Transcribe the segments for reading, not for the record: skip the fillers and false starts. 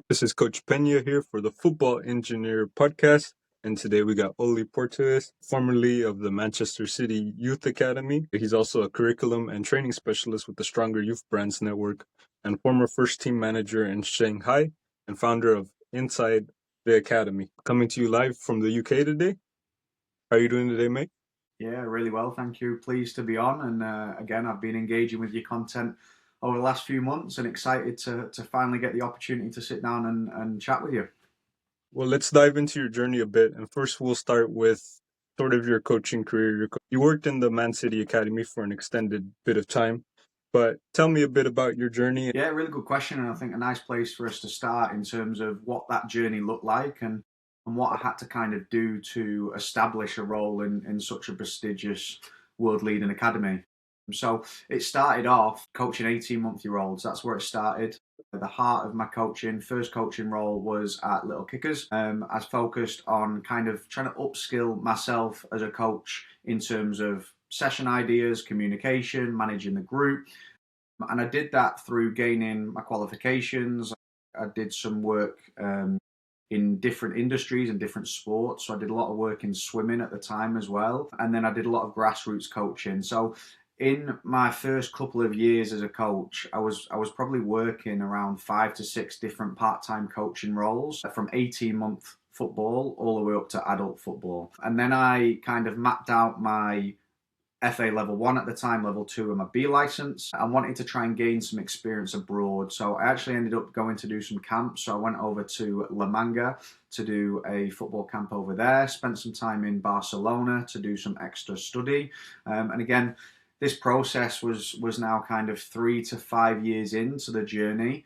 This is Coach Pena here for the Football Engineer podcast. And today we got Olly Porteous, formerly of the Manchester City Youth Academy. He's also a curriculum and training specialist with the Stronger Youth Brands Network and former first team manager in Shanghai and founder of Inside the Academy. Coming to you live from the UK today. How are you doing today, mate? Yeah, really well, thank you. Pleased to be on, and again, I've been engaging with your content over the last few months, and excited to finally get the opportunity to sit down and chat with you. Well, let's dive into your journey a bit. And first, we'll start with sort of your coaching career. You worked in the Man City Academy for an extended bit of time, but tell me a bit about your journey. Yeah, really good question, and I think a nice place for us to start in terms of what that journey looked like and what I had to kind of do to establish a role in such a prestigious world leading academy. So it started off coaching 18-month-year-olds. That's where it started. The heart of my first coaching role was at Little Kickers. I was focused on kind of trying to upskill myself as a coach in terms of session ideas, communication, managing the group. And I did that through gaining my qualifications. I did some work in different industries and different sports. So I did a lot of work in swimming at the time as well. And then I did a lot of grassroots coaching. So in my first couple of years as a coach, I was probably working around 5 to 6 different part-time coaching roles from 18-month football all the way up to adult football. And then I kind of mapped out my FA level 1 at the time, level 2 and my B license. I wanted to try and gain some experience abroad. So I actually ended up going to do some camps. So I went over to La Manga to do a football camp over there, spent some time in Barcelona to do some extra study. And again, this process was now kind of 3 to 5 years into the journey.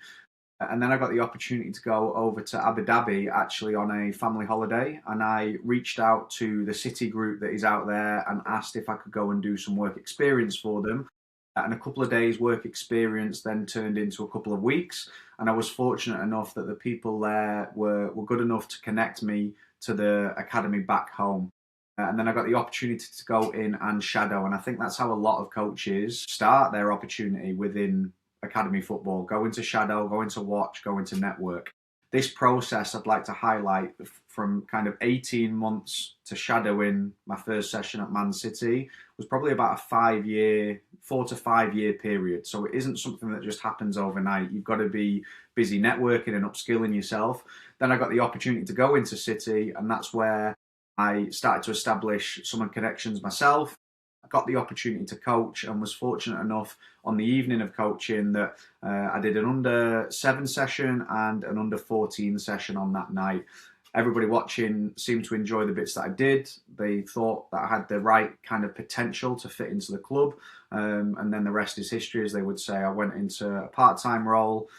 And then I got the opportunity to go over to Abu Dhabi actually on a family holiday. And I reached out to the city group that is out there and asked if I could go and do some work experience for them. And a couple of days work experience then turned into a couple of weeks. And I was fortunate enough that the people there were good enough to connect me to the academy back home. And then I got the opportunity to go in and shadow. And I think that's how a lot of coaches start their opportunity within academy football: go into shadow, go into watch, go into network. This process I'd like to highlight from kind of 18 months to shadowing my first session at Man City was probably about a 4 to 5 year period. So it isn't something that just happens overnight. You've got to be busy networking and upskilling yourself. Then I got the opportunity to go into City, and that's where I started to establish some connections myself. I got the opportunity to coach and was fortunate enough on the evening of coaching that I did an under 7 session and an under 14 session on that night. Everybody watching seemed to enjoy the bits that I did. They thought that I had the right kind of potential to fit into the club. And then the rest is history, as they would say. I went into a part-time role,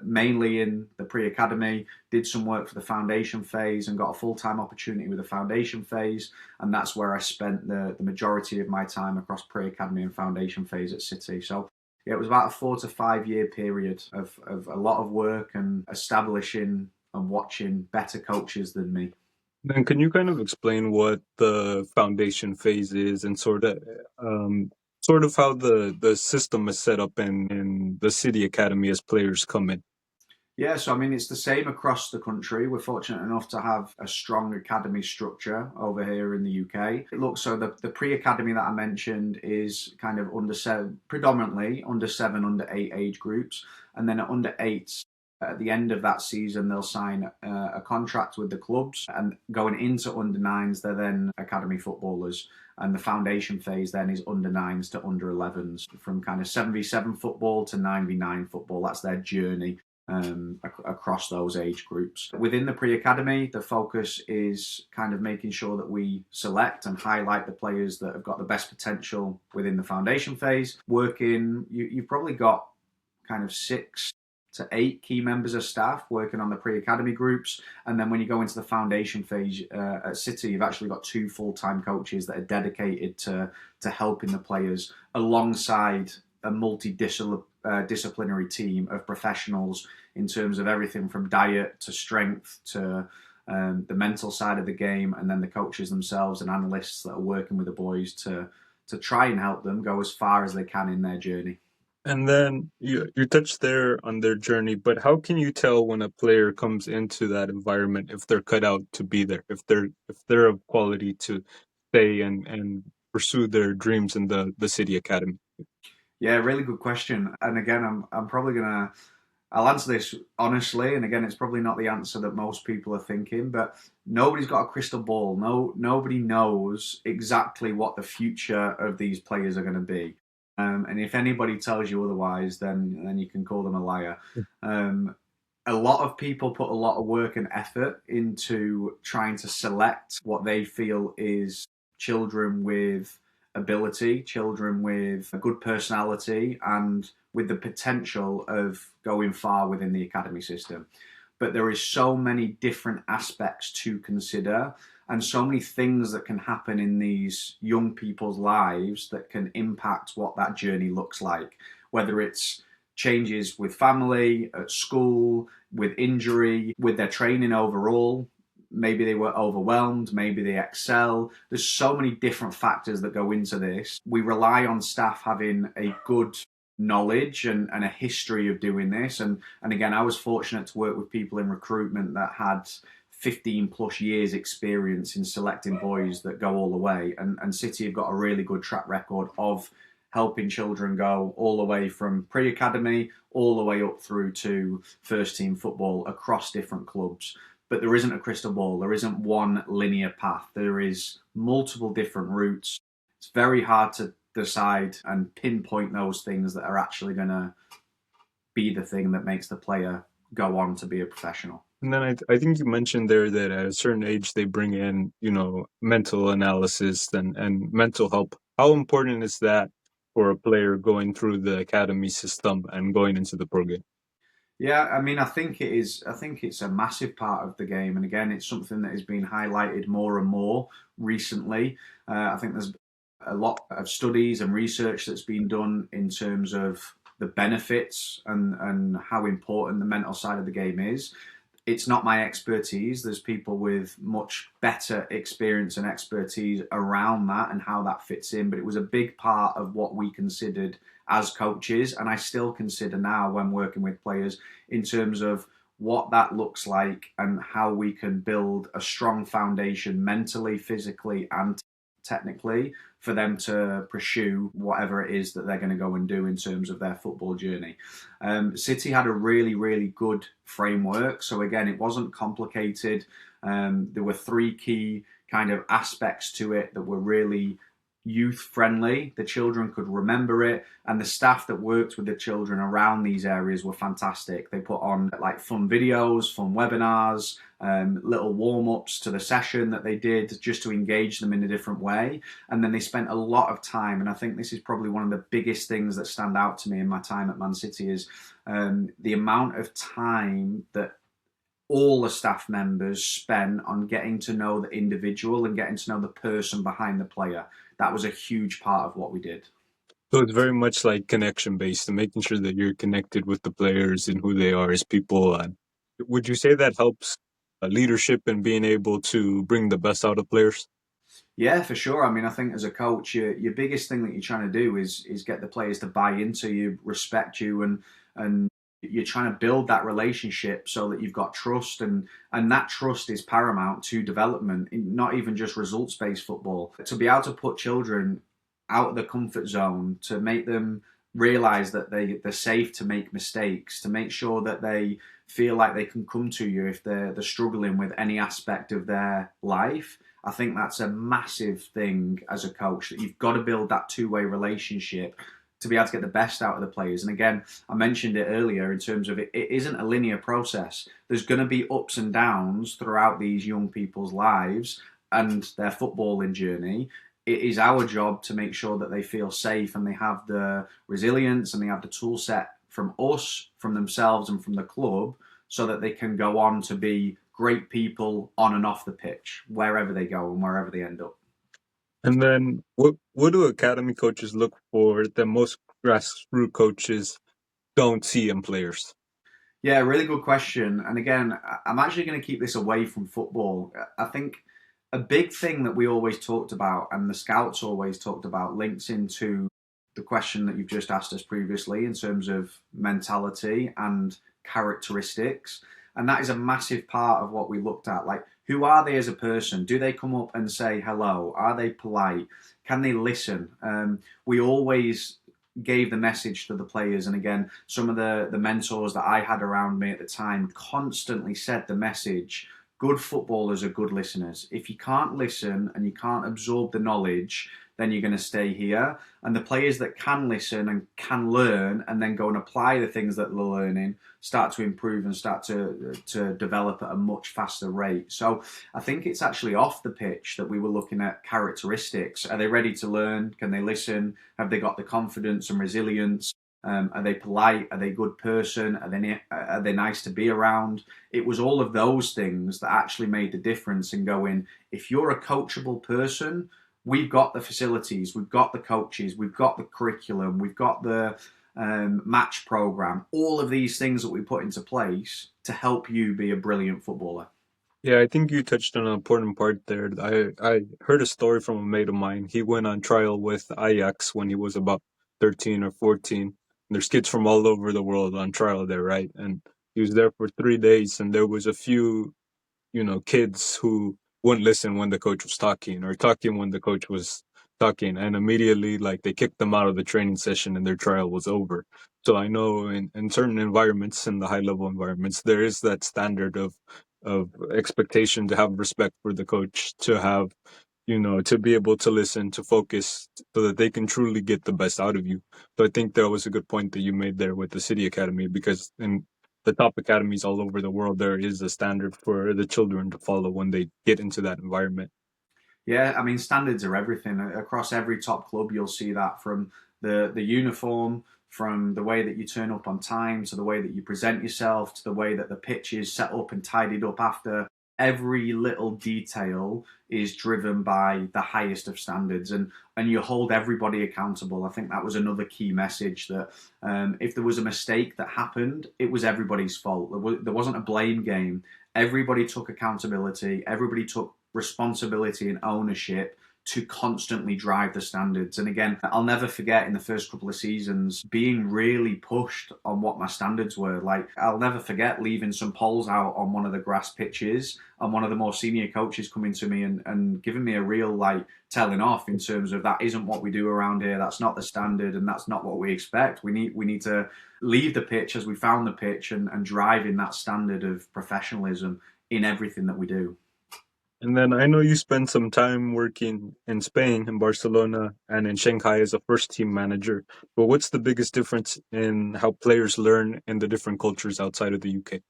mainly in the pre-academy, did some work for the foundation phase and got a full-time opportunity with the foundation phase. And that's where I spent the majority of my time across pre-academy and foundation phase at City. So yeah, it was about a 4 to 5 year period of a lot of work and establishing and watching better coaches than me. Then, can you kind of explain what the foundation phase is and sort of how the system is set up in the City Academy as players come in? Yeah, so I mean, it's the same across the country. We're fortunate enough to have a strong academy structure over here in the UK. Look, so the pre-academy that I mentioned is kind of predominantly under 7, under 8 age groups. And then at under 8s, at the end of that season, they'll sign a contract with the clubs. And going into under 9s, they're then academy footballers. And the foundation phase then is under 9s to under 11s, from kind of 7v7 football to 9v9 football. That's their journey across those age groups. Within the pre-academy, the focus is kind of making sure that we select and highlight the players that have got the best potential within the foundation phase. You've probably got kind of 6 to 8 key members of staff working on the pre-academy groups. And then when you go into the foundation phase at City, you've actually got 2 full-time coaches that are dedicated to helping the players alongside a multidisciplinary team of professionals in terms of everything from diet to strength to the mental side of the game, and then the coaches themselves and analysts that are working with the boys to try and help them go as far as they can in their journey. And then you touched there on their journey, but how can you tell when a player comes into that environment if they're cut out to be there, if they're of quality to stay and pursue their dreams in the city academy? Yeah, really good question. And again, I'm probably gonna I'll answer this honestly, and again, it's probably not the answer that most people are thinking, but nobody's got a crystal ball. Nobody knows exactly what the future of these players are going to be. And if anybody tells you otherwise, then you can call them a liar. Um, a lot of people put a lot of work and effort into trying to select what they feel is children with ability, children with a good personality, and with the potential of going far within the academy system. But there is so many different aspects to consider and so many things that can happen in these young people's lives that can impact what that journey looks like, whether it's changes with family, at school, with injury, with their training overall. Maybe they were overwhelmed, maybe they excel. There's so many different factors that go into this. We rely on staff having a good knowledge and a history of doing this. And again, I was fortunate to work with people in recruitment that had 15 plus years experience in selecting boys that go all the way. And City have got a really good track record of helping children go all the way from pre-academy all the way up through to first team football across different clubs. But there isn't a crystal ball. There isn't one linear path. There is multiple different routes. It's very hard to decide and pinpoint those things that are actually going to be the thing that makes the player go on to be a professional. And then I think you mentioned there that at a certain age they bring in, mental analysis and mental help. How important is that for a player going through the academy system and going into the pro game? Yeah, I mean, I think it is. I think it's a massive part of the game, and again, it's something that has been highlighted more and more recently. I think there's a lot of studies and research that's been done in terms of the benefits and how important the mental side of the game is. It's not my expertise. There's people with much better experience and expertise around that and how that fits in. But it was a big part of what we considered as coaches, and I still consider now when working with players in terms of what that looks like and how we can build a strong foundation mentally, physically, and technically for them to pursue whatever it is that they're going to go and do in terms of their football journey. City had a really, really good framework. So again, it wasn't complicated. There were three key kind of aspects to it that were really youth friendly. The children could remember it, and the staff that worked with the children around these areas were fantastic. They put on like fun videos, fun webinars, little warm ups to the session that they did just to engage them in a different way. And then they spent a lot of time, and I think this is probably one of the biggest things that stand out to me in my time at Man City is the amount of time that all the staff members spent on getting to know the individual and getting to know the person behind the player. That was a huge part of what we did. So it's very much like connection based and making sure that you're connected with the players and who they are as people. And would you say that helps leadership and being able to bring the best out of players? Yeah, for sure. I mean, I think as a coach, your biggest thing that you're trying to do is get the players to buy into you, respect you, and you're trying to build that relationship so that you've got trust, and that trust is paramount to development, not even just results based football. To be able to put children out of the comfort zone, to make them realize that they're safe to make mistakes, to make sure that they feel like they can come to you if they're struggling with any aspect of their life. I think that's a massive thing as a coach, that you've got to build that two-way relationship to be able to get the best out of the players. And again, I mentioned it earlier in terms of it isn't a linear process. There's going to be ups and downs throughout these young people's lives and their footballing journey. It is our job to make sure that they feel safe and they have the resilience and they have the tool set from us, from themselves, and from the club, so that they can go on to be great people on and off the pitch, wherever they go and wherever they end up. And then what do academy coaches look for that most grassroots coaches don't see in players? Yeah, really good question. And again, I'm actually going to keep this away from football. I think a big thing that we always talked about and the scouts always talked about links into the question that you've just asked us previously in terms of mentality and characteristics. And that is a massive part of what we looked at. Like, who are they as a person? Do they come up and say hello? Are they polite? Can they listen? We always gave the message to the players. And again, some of the mentors that I had around me at the time constantly said the message: good footballers are good listeners. If you can't listen and you can't absorb the knowledge, then you're going to stay here. And the players that can listen and can learn and then go and apply the things that they're learning start to improve and start to develop at a much faster rate. So I think it's actually off the pitch that we were looking at characteristics. Are they ready to learn? Can they listen? Have they got the confidence and resilience? Are they polite? Are they a good person? Are they nice to be around? It was all of those things that actually made the difference in going, if you're a coachable person, we've got the facilities, we've got the coaches, we've got the curriculum, we've got the match program, all of these things that we put into place to help you be a brilliant footballer. Yeah, I think you touched on an important part there. I heard a story from a mate of mine. He went on trial with Ajax when he was about 13 or 14. And there's kids from all over the world on trial there, right? And he was there for 3 days, and there was a few kids who wouldn't listen when the coach was talking or talking when the coach was talking. And immediately, like, they kicked them out of the training session and their trial was over. So I know in certain environments, in the high level environments, there is that standard of expectation to have respect for the coach, to have, to be able to listen, to focus so that they can truly get the best out of you. So I think that was a good point that you made there with the City Academy, because in the top academies all over the world, there is a standard for the children to follow when they get into that environment. Yeah, I mean, standards are everything. Across every top club, you'll see that, from the uniform, from the way that you turn up on time, to the way that you present yourself, to the way that the pitch is set up and tidied up after. Every little detail is driven by the highest of standards, and you hold everybody accountable. I think that was another key message, that if there was a mistake that happened, it was everybody's fault. There wasn't a blame game. Everybody took accountability. Everybody took responsibility and ownership to constantly drive the standards. And again, I'll never forget, in the first couple of seasons, being really pushed on what my standards were. Like, I'll never forget leaving some poles out on one of the grass pitches, and one of the more senior coaches coming to me and giving me a real, like, telling off in terms of, that isn't what we do around here. That's not the standard, and that's not what we expect. We need to leave the pitch as we found the pitch, and drive in that standard of professionalism in everything that we do. And then I know you spent some time working in Spain, in Barcelona, and in Shanghai as a first team manager. But what's the biggest difference in how players learn in the different cultures outside of the UK?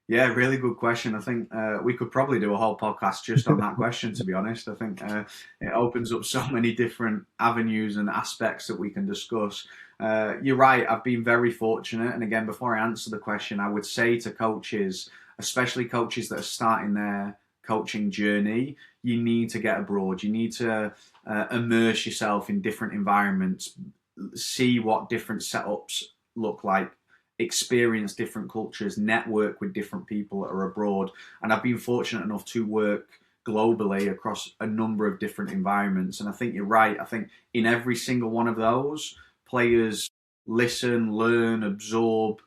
Yeah, really good question. I think we could probably do a whole podcast just on that question, to be honest. I think it opens up so many different avenues and aspects that we can discuss. You're right, I've been very fortunate. And again, before I answer the question, I would say to coaches, especially coaches that are starting their coaching journey, you need to get abroad. You need to immerse yourself in different environments, see what different setups look like, experience different cultures, network with different people that are abroad. And I've been fortunate enough to work globally across a number of different environments. And I think you're right. I think in every single one of those, players listen, learn, absorb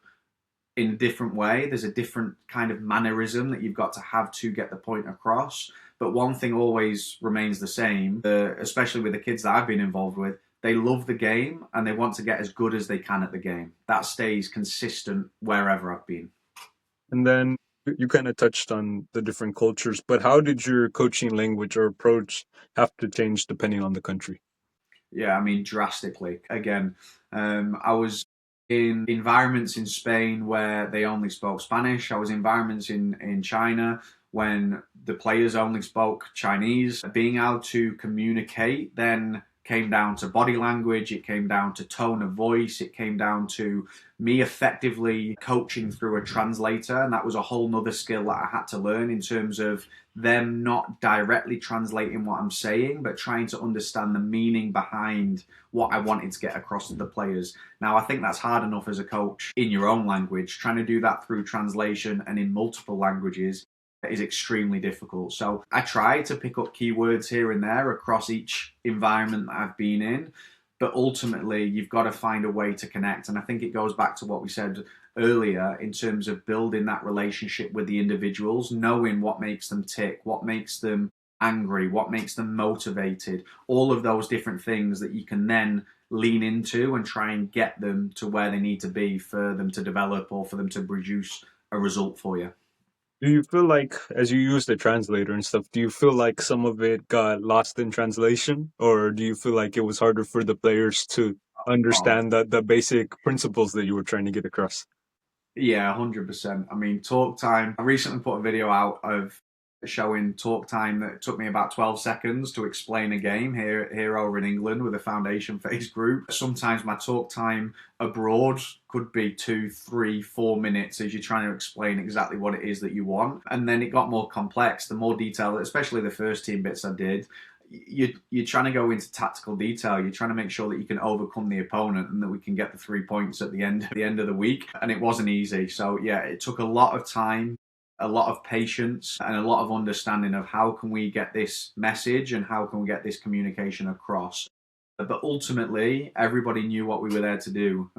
in a different way. There's a different kind of mannerism that you've got to have to get the point across. But one thing always remains the same, especially with the kids that I've been involved with. They love the game and they want to get as good as they can at the game. That stays consistent wherever I've been. And then you kind of touched on the different cultures, but how did your coaching language or approach have to change depending on the country? Yeah, I mean, drastically. Again, I was in environments in Spain where they only spoke Spanish. I was in environments in China when the players only spoke Chinese. Being able to communicate then came down to body language, it came down to tone of voice, it came down to me effectively coaching through a translator. And that was a whole nother skill that I had to learn, in terms of them not directly translating what I'm saying, but trying to understand the meaning behind what I wanted to get across to the players. Now, I think that's hard enough as a coach in your own language. Trying to do that through translation and in multiple languages is extremely difficult. So I try to pick up keywords here and there across each environment that I've been in. but ultimately you've got to find a way to connect. And I think it goes back to what we said earlier in terms of building that relationship with the individuals, knowing what makes them tick, what makes them angry, what makes them motivated, all of those different things that you can then lean into and try and get them to where they need to be for them to develop or for them to produce a result for you. Do you feel like, as you use the translator and stuff, do you feel like some of it got lost in translation, or do you feel like it was harder for the players to Oh, understand the basic principles that you were trying to get across? yeah, 100%. I mean, talk time. I recently put a video out of showing talk time that took me about 12 seconds to explain a game here over in England with a foundation phase group. Sometimes my talk time abroad could be 2, 3, 4 minutes as you're trying to explain exactly what it is that you want. And then it got more complex, the more detail, especially the first team bits I did. You're trying to go into tactical detail. You're trying to make sure that you can overcome the opponent and that we can get the 3 points at the end of the week. And it wasn't easy. So yeah, it took a lot of time, a lot of patience, and a lot of understanding of how can we get this message and how can we get this communication across. But ultimately, everybody knew what we were there to do.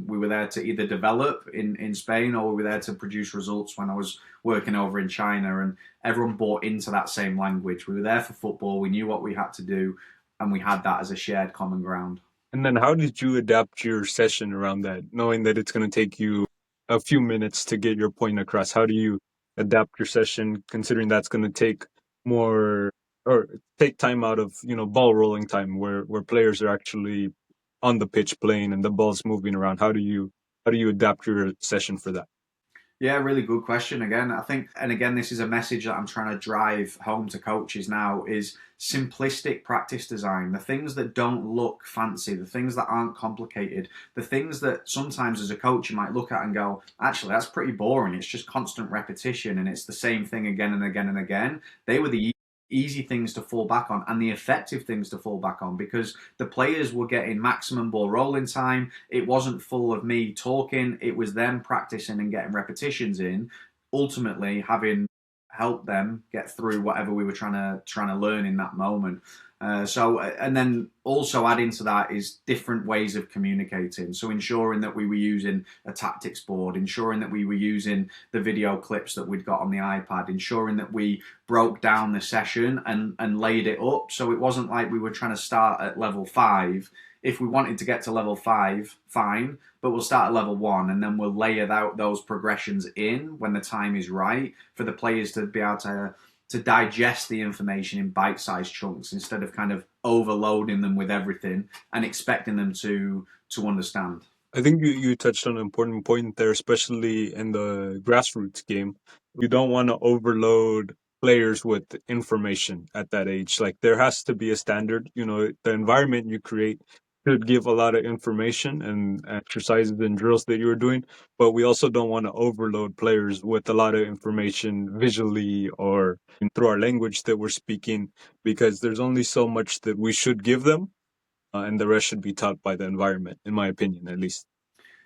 We were there to either develop in Spain or we were there to produce results when I was working over in China. And everyone bought into that same language. We were there for football. We knew what we had to do. And we had that as a shared common ground. And then how did you adapt your session around that, knowing that it's going to take you a few minutes to get your point across? How do you adapt your session, considering that's going to take more or take time out of, ball rolling time where players are actually on the pitch playing and the ball's moving around? How do you adapt your session for that? Yeah, really good question again. I think, and again, this is a message that I'm trying to drive home to coaches now is simplistic practice design. The things that don't look fancy, the things that aren't complicated, the things that sometimes as a coach you might look at and go, actually, that's pretty boring. It's just constant repetition and it's the same thing again and again and again. They were the easy things to fall back on and the effective things to fall back on because the players were getting maximum ball rolling time. It wasn't full of me talking, it was them practicing and getting repetitions in, ultimately having helped them get through whatever we were trying to learn in that moment. And then also adding to that is different ways of communicating. So ensuring that we were using a tactics board, ensuring that we were using the video clips that we'd got on the iPad, ensuring that we broke down the session and laid it up. So it wasn't like we were trying to start at level 5. If we wanted to get to level 5, fine, but we'll start at level 1 and then we'll layer out those progressions in when the time is right for the players to be able to digest the information in bite-sized chunks instead of kind of overloading them with everything and expecting them to understand. I think you touched on an important point there, especially in the grassroots game. You don't want to overload players with information at that age. Like there has to be a standard. The environment you create should give a lot of information and exercises and drills that you're doing, but we also don't want to overload players with a lot of information visually or through our language that we're speaking, because there's only so much that we should give them, and the rest should be taught by the environment, in my opinion, at least.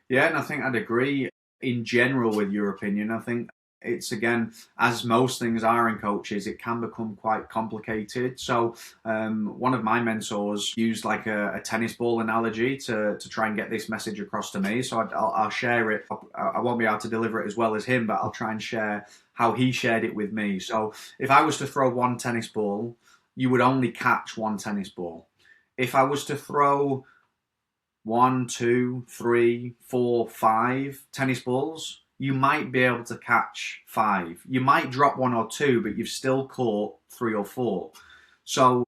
Yeah, and I think I'd agree in general with your opinion. I think it's again, as most things are in coaches, it can become quite complicated. So, one of my mentors used like a tennis ball analogy to try and get this message across to me. So, I'll share it. I won't be able to deliver it as well as him, but I'll try and share how he shared it with me. So, if I was to throw one tennis ball, you would only catch one tennis ball. If I was to throw 1, 2, 3, 4, 5 tennis balls, you might be able to catch 5. You might drop 1 or 2, but you've still caught 3 or 4. So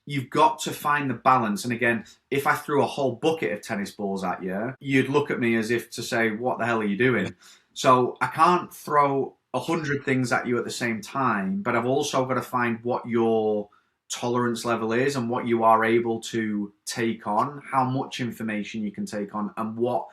you've got to find the balance. And again, if I threw a whole bucket of tennis balls at you, you'd look at me as if to say, what the hell are you doing? So I can't throw 100 things at you at the same time, but I've also got to find what your tolerance level is and what you are able to take on, how much information you can take on, and what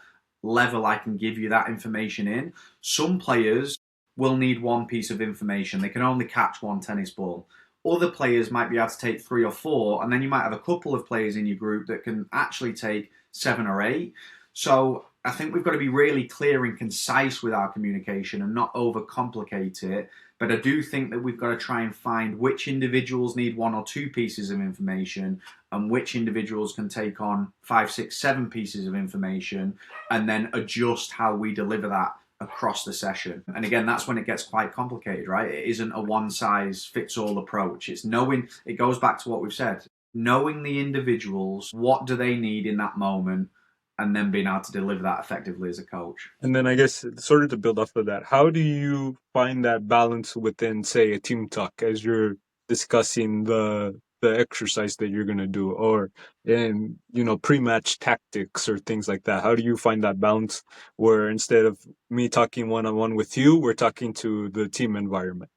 level I can give you that information in. Some players will need one piece of information. They can only catch one tennis ball. Other players might be able to take 3 or 4, and then you might have a couple of players in your group that can actually take 7 or 8. So I think we've got to be really clear and concise with our communication and not overcomplicate it, But I do think that we've got to try and find which individuals need 1 or 2 pieces of information and which individuals can take on 5, 6, 7 pieces of information, and then adjust how we deliver that across the session. And again, that's when it gets quite complicated, right? It isn't a one size fits all approach. It's knowing, it goes back to what we've said, knowing the individuals, what do they need in that moment, and then being able to deliver that effectively as a coach. And then I guess sort of to build off of that, how do you find that balance within, say, a team talk as you're discussing the exercise that you're gonna do, or in pre-match tactics or things like that? How do you find that balance where instead of me talking one on one with you, we're talking to the team environment?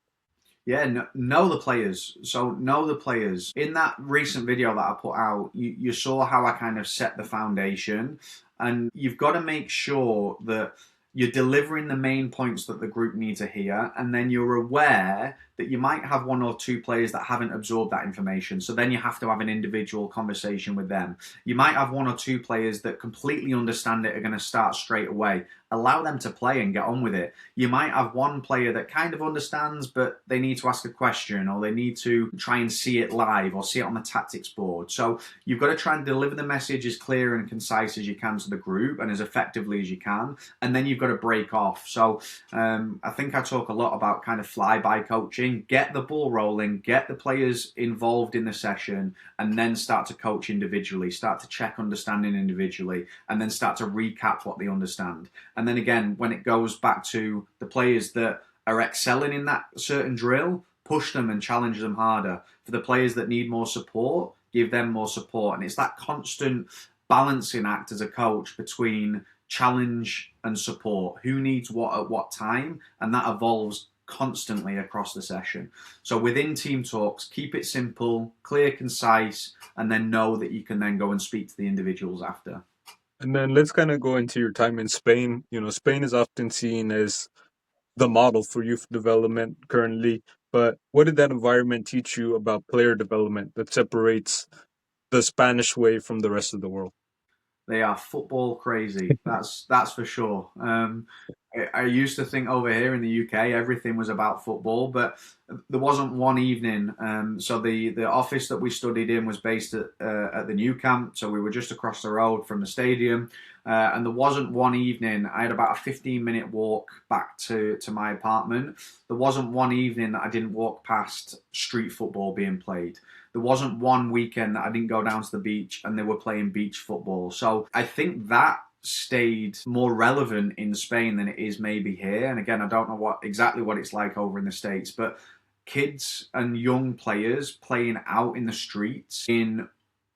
Yeah, know the players. So know the players. In that recent video that I put out, you saw how I kind of set the foundation, and you've got to make sure that you're delivering the main points that the group need to hear, and then you're aware that you might have 1 or 2 players that haven't absorbed that information. So then you have to have an individual conversation with them. You might have 1 or 2 players that completely understand it, are going to start straight away. Allow them to play and get on with it. You might have 1 player that kind of understands, but they need to ask a question, or they need to try and see it live or see it on the tactics board. So you've got to try and deliver the message as clear and concise as you can to the group and as effectively as you can. And then you've got to break off. So I think I talk a lot about kind of fly-by coaching. Get the ball rolling, get the players involved in the session, and then start to coach individually, start to check understanding individually, and then start to recap what they understand. And then again, when it goes back to the players that are excelling in that certain drill, push them and challenge them harder. For the players that need more support, give them more support. And it's that constant balancing act as a coach between challenge and support. Who needs what at what time? And that evolves constantly across the session. So within team talks, keep it simple, clear, concise, and then know that you can then go and speak to the individuals after. And then let's kind of go into your time in Spain. Spain is often seen as the model for youth development currently. But what did that environment teach you about player development that separates the Spanish way from the rest of the world? They are football crazy. That's for sure. I used to think over here in the UK everything was about football, but there wasn't one evening. So the office that we studied in was based at the New Camp, so we were just across the road from the stadium. And there wasn't one evening. I had about a 15-minute walk back to my apartment. There wasn't one evening that I didn't walk past street football being played. There wasn't one weekend that I didn't go down to the beach and they were playing beach football. So I think that stayed more relevant in Spain than it is maybe here. And again, I don't know exactly what it's like over in the States, but kids and young players playing out in the streets in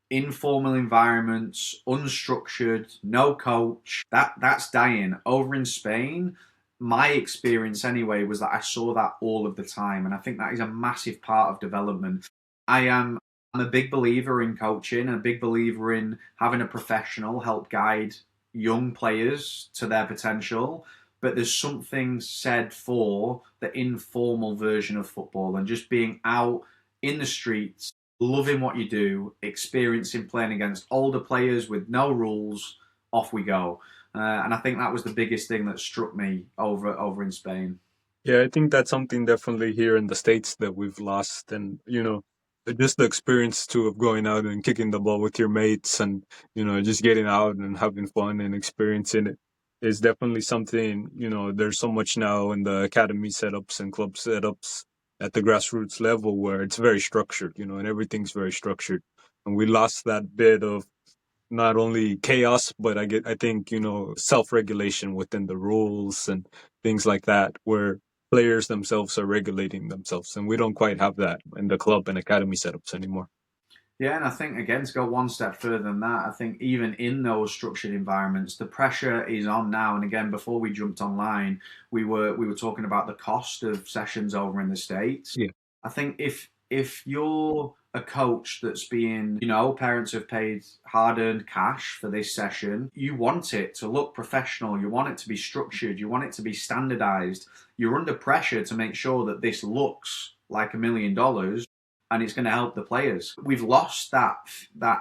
informal environments, unstructured, no coach, that's dying. Over in Spain, my experience anyway was that I saw that all of the time, and I think that is a massive part of development. I'm a big believer in coaching and a big believer in having a professional help guide young players to their potential. But there's something said for the informal version of football and just being out in the streets, loving what you do, experiencing playing against older players with no rules, off we go. And I think that was the biggest thing that struck me over in Spain. Yeah, I think that's something definitely here in the States that we've lost. And, just the experience too of going out and kicking the ball with your mates and, just getting out and having fun and experiencing it is definitely something, there's so much now in the academy setups and club setups at the grassroots level where it's very structured, and everything's very structured. And we lost that bit of not only chaos, but I think, self-regulation within the rules and things like that, where players themselves are regulating themselves. And we don't quite have that in the club and academy setups anymore. Yeah, and I think again to go one step further than that, I think even in those structured environments, the pressure is on now. And again, before we jumped online, we were talking about the cost of sessions over in the States. Yeah. I think if you're a coach that's being, parents have paid hard-earned cash for this session, you want it to look professional, you want it to be structured, you want it to be standardized. You're under pressure to make sure that this looks like $1 million and it's going to help the players. We've lost that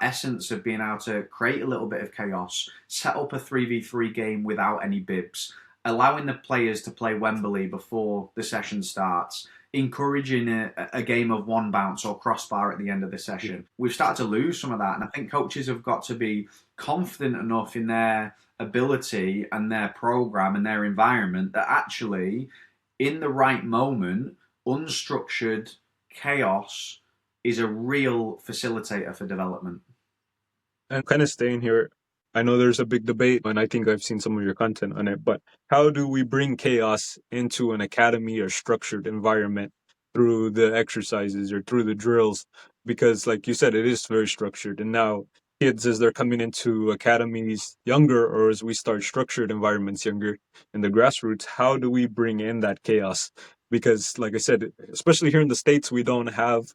essence of being able to create a little bit of chaos, set up a 3v3 game without any bibs, allowing the players to play Wembley before the session starts, encouraging a game of one bounce or crossbar at the end of the session. We've started to lose some of that, and I think coaches have got to be confident enough in their ability and their program and their environment that actually, in the right moment, unstructured chaos is a real facilitator for development. And kind of staying here, I know there's a big debate, and I think I've seen some of your content on it, but how do we bring chaos into an academy or structured environment through the exercises or through the drills? Because, like you said, it is very structured. And now, kids, as they're coming into academies younger, or as we start structured environments younger in the grassroots, how do we bring in that chaos? Because, like I said, especially here in the States, we don't have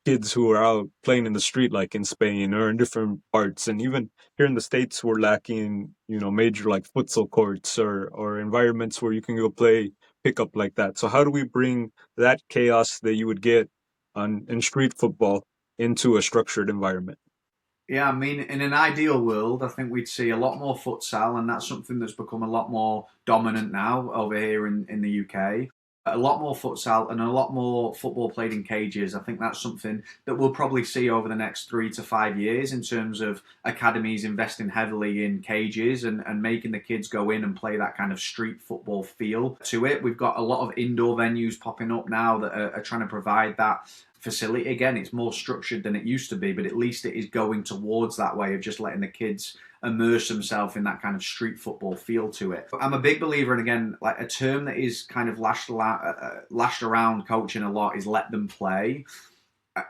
kids who are out playing in the street like in Spain or in different parts. And even here in the States, we're lacking, major like futsal courts or environments where you can go play pickup like that. So how do we bring that chaos that you would get in street football into a structured environment? Yeah, I mean, in an ideal world, I think we'd see a lot more futsal, and that's something that's become a lot more dominant now over here in the UK. A lot more futsal and a lot more football played in cages. I think that's something that we'll probably see over the next 3 to 5 years in terms of academies investing heavily in cages and making the kids go in and play that kind of street football feel to it. We've got a lot of indoor venues popping up now that are trying to provide that facility. Again, it's more structured than it used to be, but at least it is going towards that way of just letting the kids immerse themselves in that kind of street football feel to it. I'm a big believer, and again, like a term that is kind of lashed around coaching a lot is let them play.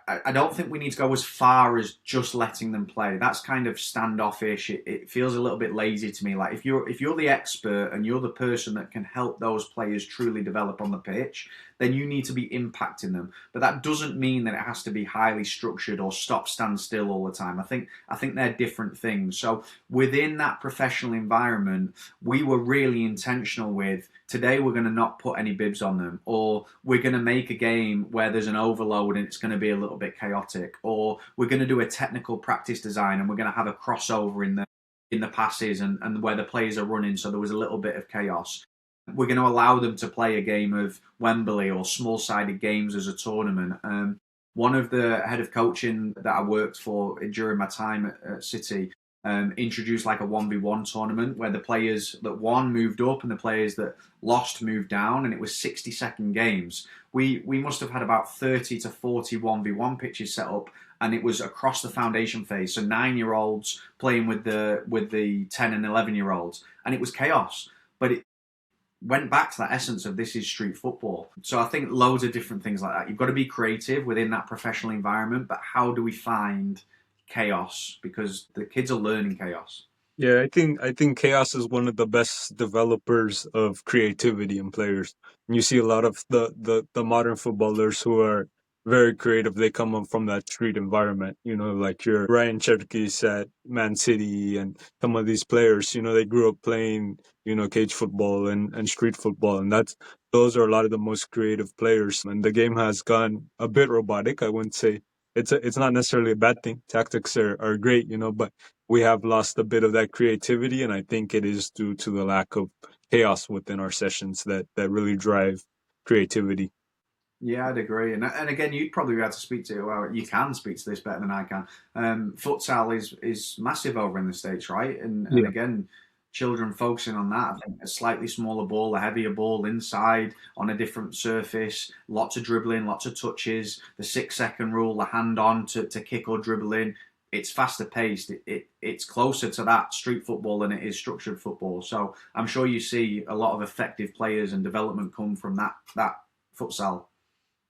I don't think we need to go as far as just letting them play. That's kind of standoffish. It feels a little bit lazy to me. Like if you're the expert and you're the person that can help those players truly develop on the pitch, then you need to be impacting them. But that doesn't mean that it has to be highly structured or stand still all the time. I think they're different things. So within that professional environment, we were really intentional with today we're going to not put any bibs on them, or we're going to make a game where there's an overload and it's going to be a little bit chaotic, or we're going to do a technical practice design and we're going to have a crossover in the passes and where the players are running, so there was a little bit of chaos. We're going to allow them to play a game of Wembley or small-sided games as a tournament. One of the head of coaching that I worked for during my time at City introduced like a 1v1 tournament where the players that won moved up and the players that lost moved down, and it was 60-second games. We must have had about 30 to 40 1v1 pitches set up, and it was across the foundation phase. So 9-year-olds playing with the 10 and 11-year-olds, and it was chaos. But it went back to that essence of this is street football. So I think loads of different things like that. You've got to be creative within that professional environment, but how do we find chaos? Because the kids are learning chaos. Yeah, I think chaos is one of the best developers of creativity in players. And you see a lot of the modern footballers who are very creative. They come up from that street environment, like your Ryan Cherkis at Man City and some of these players, they grew up playing, cage football and street football. And those are a lot of the most creative players. And the game has gone a bit robotic. I wouldn't say it's not necessarily a bad thing. Tactics are great, but we have lost a bit of that creativity, and I think it is due to the lack of chaos within our sessions that really drive creativity. Yeah, I'd agree. And again, you'd probably be able to speak to, well, you can speak to this better than I can. Futsal is massive over in the States, right? And Yeah. again, children focusing on that. I think a slightly smaller ball, a heavier ball inside on a different surface, lots of dribbling, lots of touches, the 6 second rule, the hand on to kick or dribble in. It's faster paced. It's closer to that street football than it is structured football. So I'm sure you see a lot of effective players and development come from that futsal.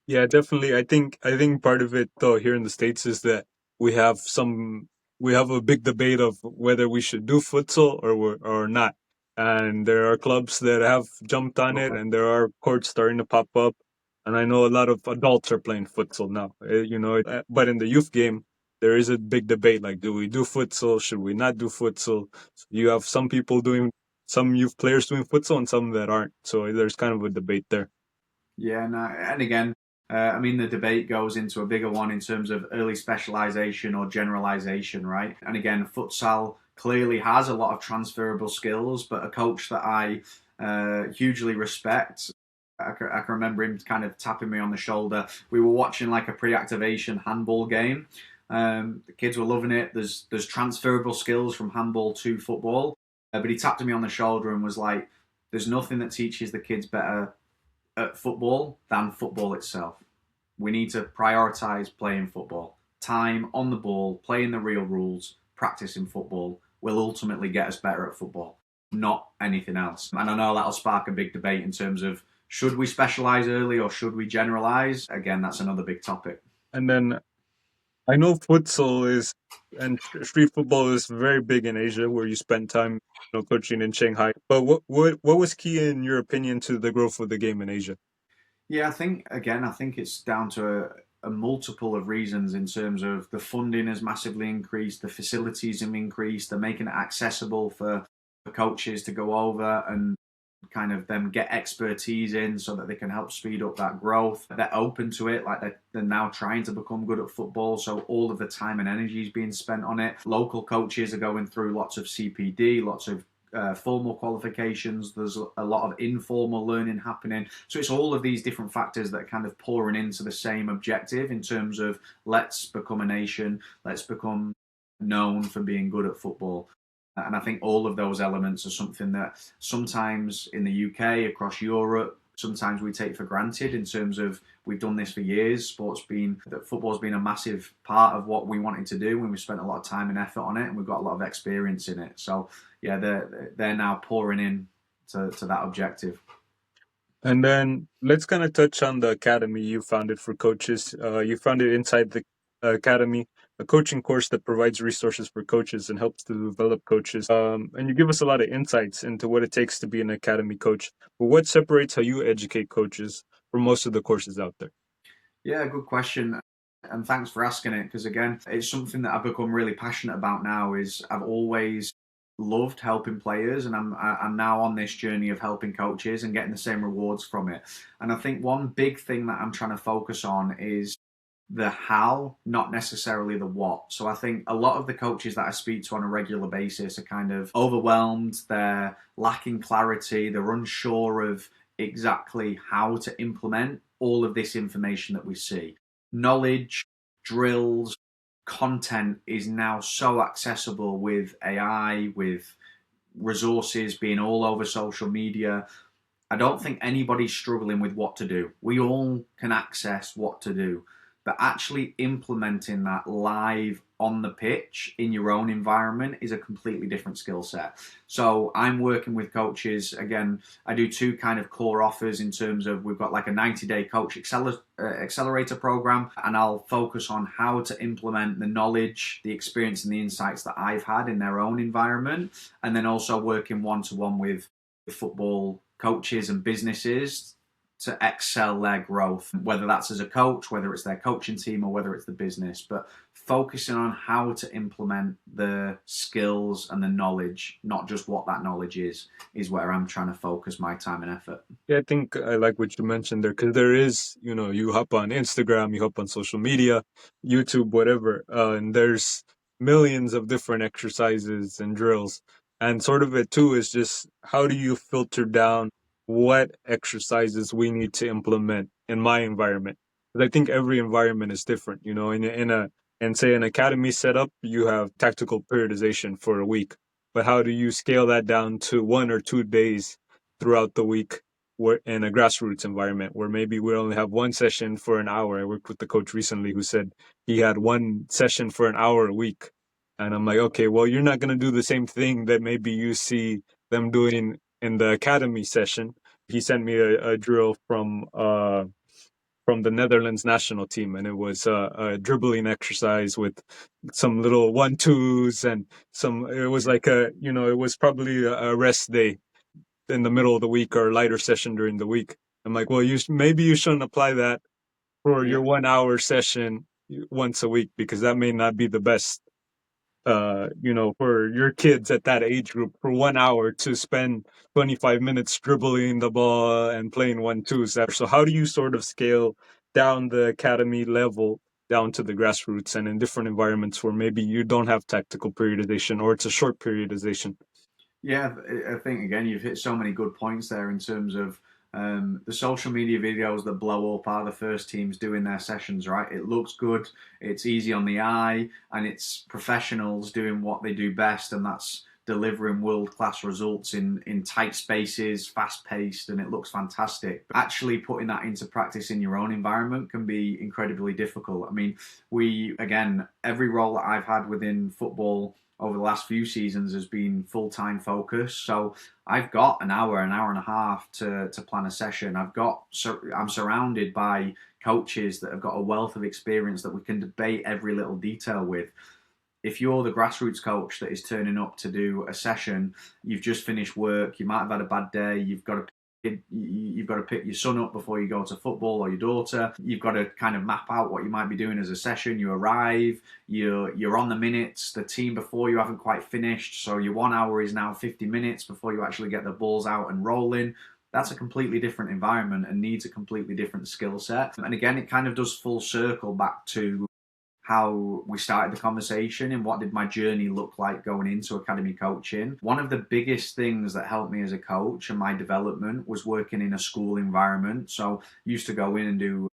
Yeah, definitely. I think part of it though here in the States is that we have some we have a big debate of whether we should do futsal or not. And there are clubs that have jumped on it, and there are courts starting to pop up. And I know a lot of adults are playing futsal now. But in the youth game, there is a big debate like, do we do futsal? Should we not do futsal? So you have some youth players doing futsal and some that aren't. So there's kind of a debate there. Yeah, no, and again, I mean, the debate goes into a bigger one in terms of early specialization or generalization, right? And again, futsal clearly has a lot of transferable skills, but a coach that I hugely respect I can remember him kind of tapping me on the shoulder. We were watching like a pre-activation handball game. The kids were loving it. There's transferable skills from handball to football, but he tapped me on the shoulder and was like, "There's nothing that teaches the kids better at football than football itself. We need to prioritize playing football. Time on the ball, playing the real rules, practicing football will ultimately get us better at football, not anything else." And I know that'll spark a big debate in terms of should we specialize early or should we generalize? Again, that's another big topic. And then I know futsal is and street football is very big in Asia, where you spend time, coaching in Shanghai. But what was key in your opinion to the growth of the game in Asia? Yeah, I think it's down to a multiple of reasons in terms of the funding has massively increased, the facilities have increased, they're making it accessible for coaches to go over and kind of them get expertise in so that they can help speed up that growth. They're open to it, like they're now trying to become good at football. So all of the time and energy is being spent on it. Local coaches are going through lots of CPD, lots of formal qualifications. There's a lot of informal learning happening. So it's all of these different factors that are kind of pouring into the same objective in terms of let's become a nation, let's become known for being good at football. And I think all of those elements are something that sometimes in the UK, across Europe, sometimes we take for granted in terms of we've done this for years. Football's been a massive part of what we wanted to do when we spent a lot of time and effort on it, and we've got a lot of experience in it. So yeah, they're now pouring in to that objective. And then let's kind of touch on the academy you founded for coaches. You founded Inside the Academy, a coaching course that provides resources for coaches and helps to develop coaches. And you give us a lot of insights into what it takes to be an academy coach. But what separates how you educate coaches from most of the courses out there? Yeah, good question. And thanks for asking it because again, it's something that I've become really passionate about now. Is I've always loved helping players, and I'm now on this journey of helping coaches and getting the same rewards from it. And I think one big thing that I'm trying to focus on is the how, not necessarily the what. So I think a lot of the coaches that I speak to on a regular basis are kind of overwhelmed, they're lacking clarity, they're unsure of exactly how to implement all of this information that we see. Knowledge, drills, content is now so accessible with AI, with resources being all over social media. I don't think anybody's struggling with what to do. We all can access what to do, but actually implementing that live on the pitch in your own environment is a completely different skill set. So I'm working with coaches. Again, I do two kind of core offers in terms of we've got like a 90-day coach accelerator program, and I'll focus on how to implement the knowledge, the experience, and the insights that I've had in their own environment, and then also working one-to-one with football coaches and businesses to excel their growth, whether that's as a coach, whether it's their coaching team, or whether it's the business. But focusing on how to implement the skills and the knowledge, not just what that knowledge is where I'm trying to focus my time and effort. Yeah, I think I like what you mentioned there because there is, you hop on Instagram, you hop on social media, YouTube, whatever, and there's millions of different exercises and drills. And sort of it too is just how do you filter down what exercises we need to implement in my environment? Because I think every environment is different. In say an academy setup, you have tactical periodization for a week, but how do you scale that down to 1 or 2 days throughout the week? We're in a grassroots environment where maybe we only have one session for an hour. I worked with the coach recently who said he had one session for an hour a week. And I'm like, okay, well, you're not going to do the same thing that maybe you see them doing in the academy session. He sent me a drill from the Netherlands national team, and it was a dribbling exercise with some little 1-2s and some. It was like it was probably a rest day in the middle of the week or a lighter session during the week. I'm like, well, maybe you shouldn't apply that for Yeah. your 1 hour session once a week because that may not be the best. For your kids at that age group for 1 hour to spend 25 minutes dribbling the ball and playing 1-2s. So how do you sort of scale down the academy level down to the grassroots and in different environments where maybe you don't have tactical periodization or it's a short periodization? Yeah, I think again you've hit so many good points there in terms of The social media videos that blow up are the first teams doing their sessions, right? It looks good, it's easy on the eye, and it's professionals doing what they do best, and that's delivering world-class results in tight spaces, fast-paced, and it looks fantastic. But actually putting that into practice in your own environment can be incredibly difficult. I mean, again, every role that I've had within football over the last few seasons has been full-time focus. So I've got an hour and a half to plan a session. I'm surrounded by coaches that have got a wealth of experience that we can debate every little detail with. If you're the grassroots coach that is turning up to do a session, you've just finished work, you might have had a bad day, you've got to pick your son up before you go to football or your daughter. You've got to kind of map out what you might be doing as a session. You arrive, you're on the minutes. The team before you haven't quite finished, so your 1 hour is now 50 minutes before you actually get the balls out and rolling. That's a completely different environment and needs a completely different skill set. And again, it kind of does full circle back to how we started the conversation and what did my journey look like going into academy coaching. One of the biggest things that helped me as a coach and my development was working in a school environment. So I used to go in and do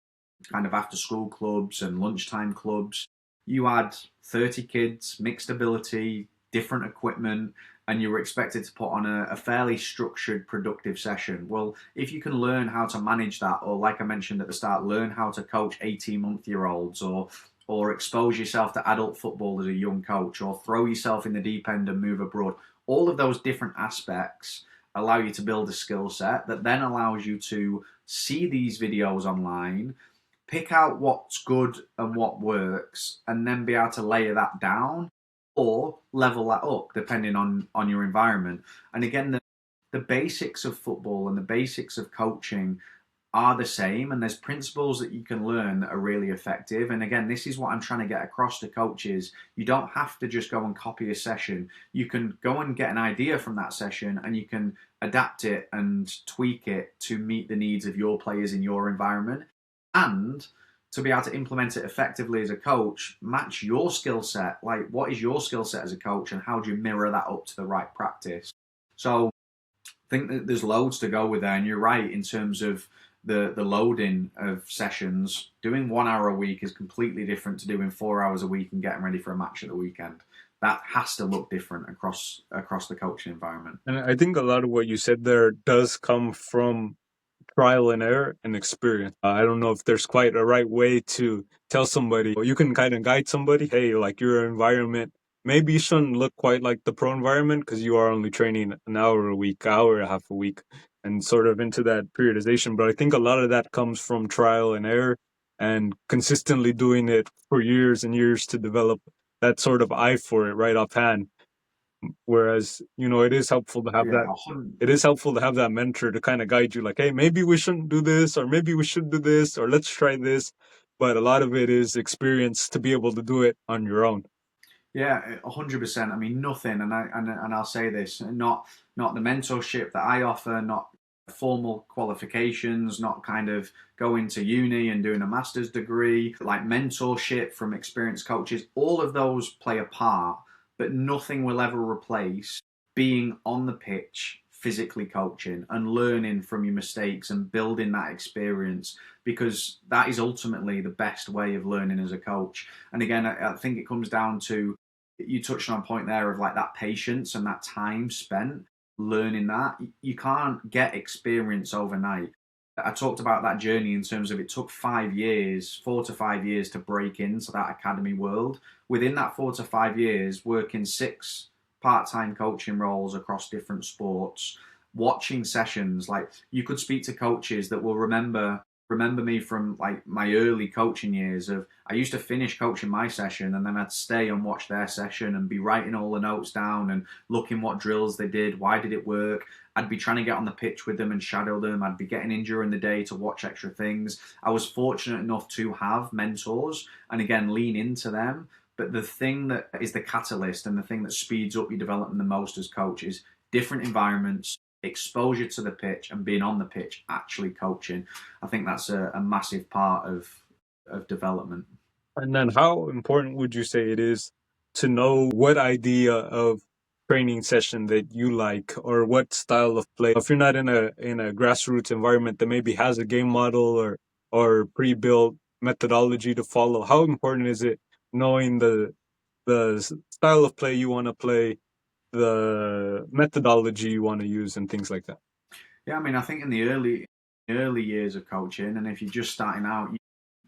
kind of after school clubs and lunchtime clubs. You had 30 kids, mixed ability, different equipment, and you were expected to put on a fairly structured, productive session. Well, if you can learn how to manage that, or like I mentioned at the start, learn how to coach 18-month-year-olds, or expose yourself to adult football as a young coach, or throw yourself in the deep end and move abroad. All of those different aspects allow you to build a skill set that then allows you to see these videos online, pick out what's good and what works, and then be able to layer that down or level that up depending on your environment. And again, the basics of football and the basics of coaching are the same, and there's principles that you can learn that are really effective. And again, this is what I'm trying to get across to coaches. You don't have to just go and copy a session. You can go and get an idea from that session, and you can adapt it and tweak it to meet the needs of your players in your environment. And to be able to implement it effectively as a coach, match your skill set. Like, what is your skill set as a coach, and how do you mirror that up to the right practice? So I think that there's loads to go with there, and you're right in terms of the loading of sessions. Doing 1 hour a week is completely different to doing 4 hours a week and getting ready for a match at the weekend. That has to look different across the coaching environment. And I think a lot of what you said there does come from trial and error and experience. I don't know if there's quite a right way to tell somebody. You can kind of guide somebody, hey, like your environment, maybe you shouldn't look quite like the pro environment because you are only training an hour a week, hour and a half a week, and sort of into that periodization. But I think a lot of that comes from trial and error and consistently doing it for years and years to develop that sort of eye for it right offhand. Whereas, it is helpful to have Yeah, that mentor to kind of guide you, like, hey, maybe we shouldn't do this, or maybe we should do this, or let's try this. But a lot of it is experience to be able to do it on your own. yeah, 100%. I mean, nothing, and I'll say this: not the mentorship that I offer, not formal qualifications, not kind of going to uni and doing a master's degree, like mentorship from experienced coaches. All of those play a part, but nothing will ever replace being on the pitch, physically coaching and learning from your mistakes and building that experience, because that is ultimately the best way of learning as a coach. And again, I think it comes down to, you touched on a point there of like that patience and that time spent learning that. You can't get experience overnight. I talked about that journey in terms of it took 5 years, 4 to 5 years to break into that academy world. Within that 4 to 5 years, working 6 part-time coaching roles across different sports, watching sessions. Like, you could speak to coaches that will remember me from like my early coaching years. Of I used to finish coaching my session and then I'd stay and watch their session and be writing all the notes down and looking what drills they did, why did it work. I'd be trying to get on the pitch with them and shadow them. I'd be getting in during the day to watch extra things. I was fortunate enough to have mentors and again lean into them. But the thing that is the catalyst and the thing that speeds up your development the most as coach is different environments, exposure to the pitch, and being on the pitch actually coaching. I think that's a massive part of development. And then how important would you say it is to know what idea of training session that you like, or what style of play? If you're not in a grassroots environment that maybe has a game model or pre-built methodology to follow, how important is it knowing the style of play you want to play, the methodology you want to use, and things like that? Yeah, I mean, I think in the early years of coaching, and if you're just starting out,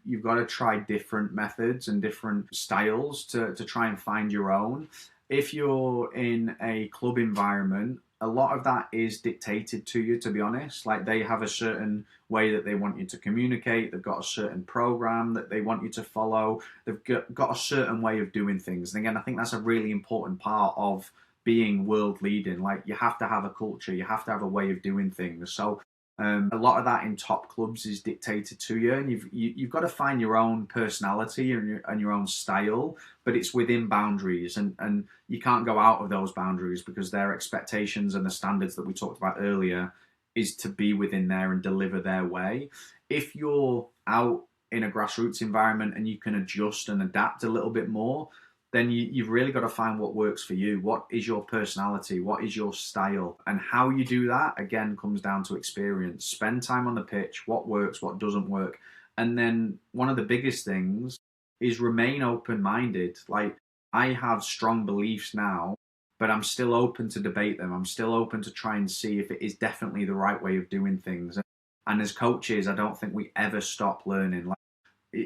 you've got to try different methods and different styles to try and find your own. If you're in a club environment, a lot of that is dictated to you, to be honest. Like they have a certain way that they want you to communicate, they've got a certain program that they want you to follow, they've got a certain way of doing things. And again, I think that's a really important part of being world leading. Like you have to have a culture, you have to have a way of doing things. So a lot of that in top clubs is dictated to you, and you've got to find your own personality and your own style, but it's within boundaries, and you can't go out of those boundaries because their expectations and the standards that we talked about earlier is to be within there and deliver their way. If you're out in a grassroots environment and you can adjust and adapt a little bit more, then you've really got to find what works for you. What is your personality? What is your style? And how you do that, again, comes down to experience. Spend time on the pitch, what works, what doesn't work. And then one of the biggest things is remain open minded. Like, I have strong beliefs now, but I'm still open to debate them. I'm still open to try and see if it is definitely the right way of doing things. And as coaches, I don't think we ever stop learning. Like,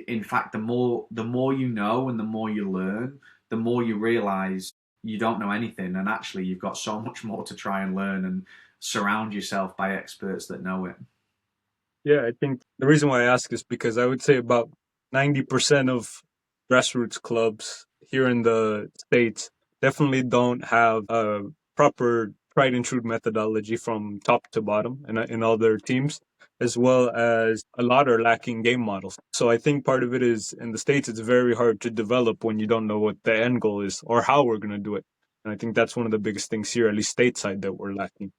in fact, the more you know and the more you learn, the more you realize you don't know anything, and actually you've got so much more to try and learn, and surround yourself by experts that know it. Yeah, I think the reason why I ask is because I would say about 90% of grassroots clubs here in the States definitely don't have a proper tried and true methodology from top to bottom in all their teams, as well as a lot are lacking game models. So I think part of it is in the States, it's very hard to develop when you don't know what the end goal is or how we're going to do it. And I think that's one of the biggest things here, at least stateside, that we're lacking.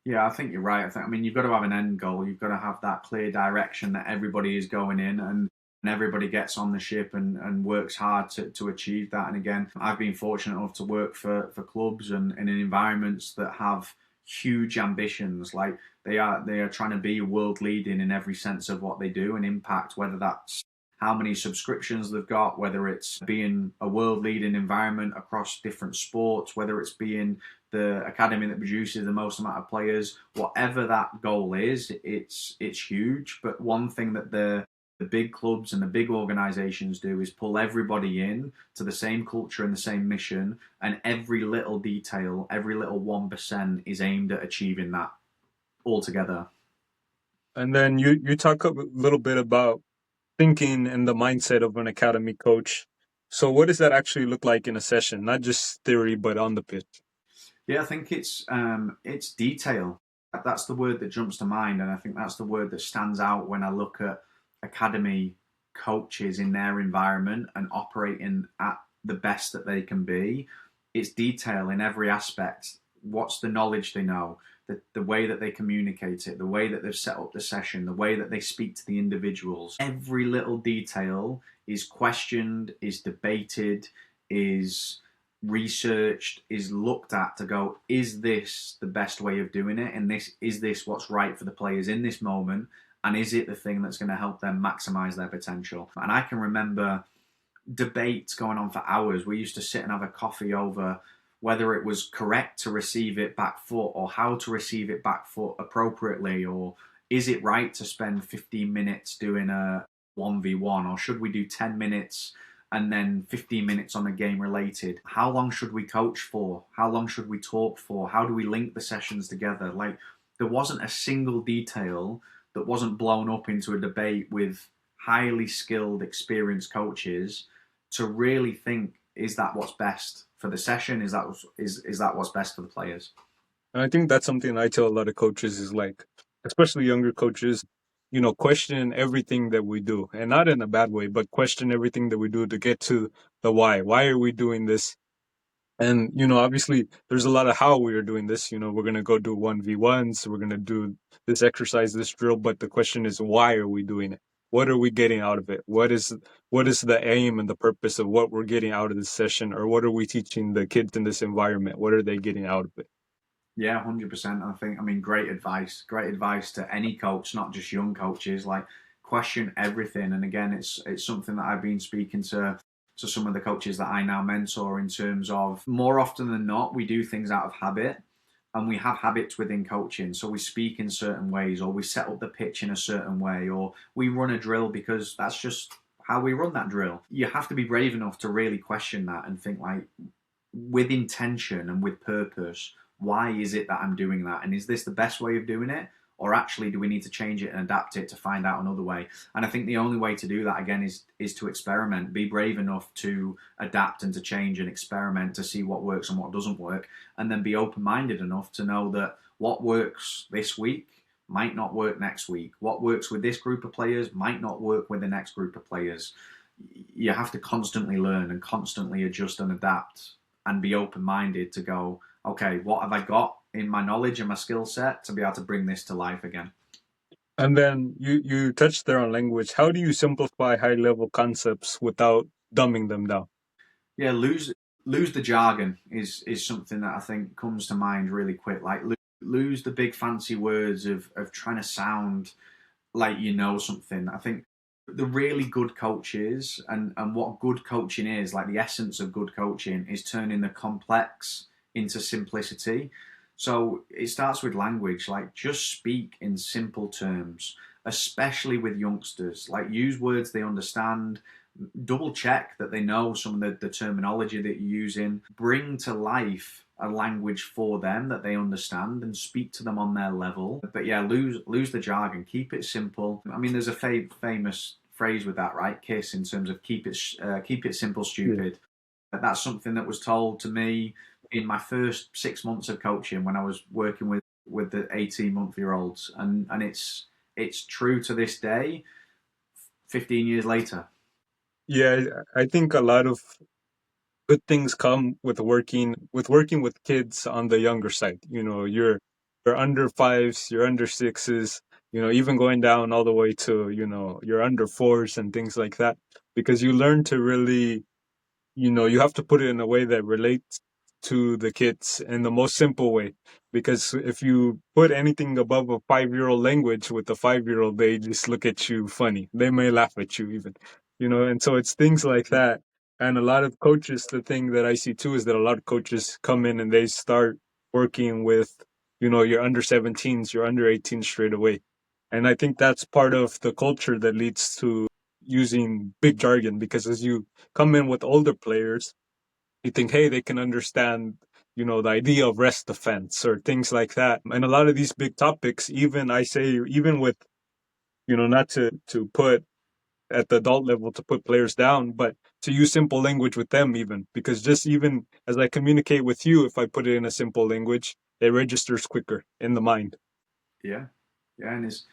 Yeah, I think you're right. I mean, you've got to have an end goal. You've got to have that clear direction that everybody is going in, and everybody gets on the ship and works hard to achieve that. And again, I've been fortunate enough to work for clubs and in environments that have huge ambitions. Like they are trying to be world leading in every sense of what they do and impact, whether that's how many subscriptions they've got, whether it's being a world leading environment across different sports, whether it's being the academy that produces the most amount of players, whatever that goal is, it's huge. But one thing that the big clubs and the big organizations do is pull everybody in to the same culture and the same mission, and every little detail, every little 1% is aimed at achieving that altogether. And then you talk a little bit about thinking and the mindset of an academy coach. So, what does that actually look like in a session? Not just theory, but on the pitch. Yeah, I think it's detail. That's the word that jumps to mind, and I think that's the word that stands out when I look at academy coaches in their environment and operating at the best that they can be. It's detail in every aspect. What's the knowledge they know? The way that they communicate it, the way that they've set up the session, the way that they speak to the individuals. Every little detail is questioned, is debated, is researched, is looked at to go, is this the best way of doing it? And is this what's right for the players in this moment? And is it the thing that's going to help them maximize their potential? And I can remember debates going on for hours. We used to sit and have a coffee over whether it was correct to receive it back foot or how to receive it back foot appropriately, or is it right to spend 15 minutes doing a 1v1, or should we do 10 minutes and then 15 minutes on the game related? How long should we coach for? How long should we talk for? How do we link the sessions together? Like, there wasn't a single detail that wasn't blown up into a debate with highly skilled, experienced coaches to really think, is that what's best for the session? Is that what's best for the players? And I think that's something I tell a lot of coaches is like, especially younger coaches, question everything that we do, and not in a bad way, but question everything that we do to get to the why. Why are we doing this? And, obviously there's a lot of how we are doing this. We're going to go do 1v1s. We're going to do this exercise, this drill. But the question is, why are we doing it? what are we getting out of it? What is the aim and the purpose of what we're getting out of this session, or what are we teaching the kids in this environment? What are they getting out of it? Yeah, 100%. I think, I mean, great advice. Great advice to any coach, not just young coaches. Like, question everything. And again, it's something that I've been speaking to some of the coaches that I now mentor, in terms of, more often than not, we do things out of habit, and we have habits within coaching. So we speak in certain ways, or we set up the pitch in a certain way, or we run a drill because that's just how we run that drill. You have to be brave enough to really question that and think, like, with intention and with purpose, why is it that I'm doing that? And is this the best way of doing it? Or actually, do we need to change it and adapt it to find out another way? And I think the only way to do that, again, is to experiment. Be brave enough to adapt and to change and experiment to see what works and what doesn't work. And then be open-minded enough to know that what works this week might not work next week. What works with this group of players might not work with the next group of players. You have to constantly learn and constantly adjust and adapt, and be open-minded to go, okay, what have I got in my knowledge and my skill set to be able to bring this to life again? And then you touched there on language. How do you simplify high level concepts without dumbing them down? Yeah, lose the jargon is something that I think comes to mind really quick. Like, lose the big fancy words of trying to sound like you know something. I think the really good coaches, and what good coaching is, like the essence of good coaching, is turning the complex into simplicity. So it starts with language. Like, just speak in simple terms, especially with youngsters. Like, use words they understand, double check that they know some of the terminology that you're using, bring to life a language for them that they understand, and speak to them on their level. But yeah, lose the jargon, keep it simple. I mean, there's a famous phrase with that, right? KISS, in terms of keep it simple, Yeah. stupid. That's something that was told to me in my first 6 months of coaching, when I was working with the 18-month-year-olds, and it's true to this day, 15 years later. Yeah, I think a lot of good things come with working with kids on the younger side. You know, you're under fives, you're under sixes, you know, even going down all the way to, you know, you're under fours and things like that. Because you learn to really, you know, you have to put it in a way that relates to the kids in the most simple way. Because if you put anything above a 5-year-old language with a 5-year-old, they just look at you funny. They may laugh at you even, you know. And so it's things like that. And a lot of coaches, the thing that I see too is that a lot of coaches come in and they start working with, you know, your under 17s, your under 18s straight away. And I think that's part of the culture that leads to using big jargon, because as you come in with older players, you think, hey, they can understand, you know, the idea of rest defense or things like that. And a lot of these big topics, even I say, even with, you know, not to put at the adult level to put players down, but to use simple language with them, even because just even as I communicate with you, if I put it in a simple language, it registers quicker in the mind. Yeah, yeah, and it's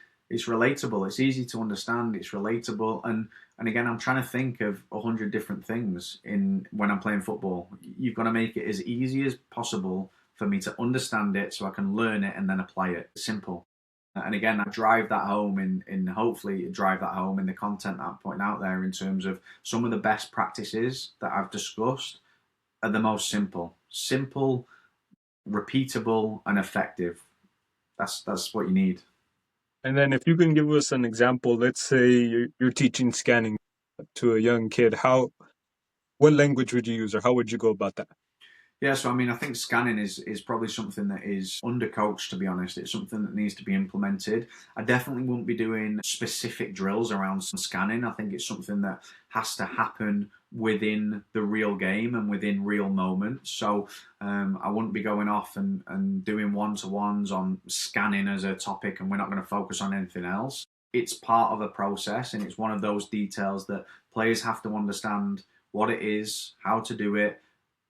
relatable. It's easy to understand. It's relatable, and again, I'm trying to think of 100 different things in when I'm playing football. You've got to make it as easy as possible for me to understand it, so I can learn it and then apply it. Simple. And again, I drive that home in hopefully drive that home in the content that I'm putting out there, in terms of some of the best practices that I've discussed are the most simple, repeatable, and effective. That's what you need. And then if you can give us an example, let's say you're teaching scanning to a young kid, how what language would you use, or how would you go about that? Yeah, so I mean, I think scanning is probably something that is undercoached, to be honest. It's something that needs to be implemented. I definitely won't be doing specific drills around scanning. I think it's something that has to happen within the real game and within real moments. So I wouldn't be going off and doing one-to-ones on scanning as a topic, and we're not going to focus on anything else. It's part of a process, and it's one of those details that players have to understand what it is, how to do it,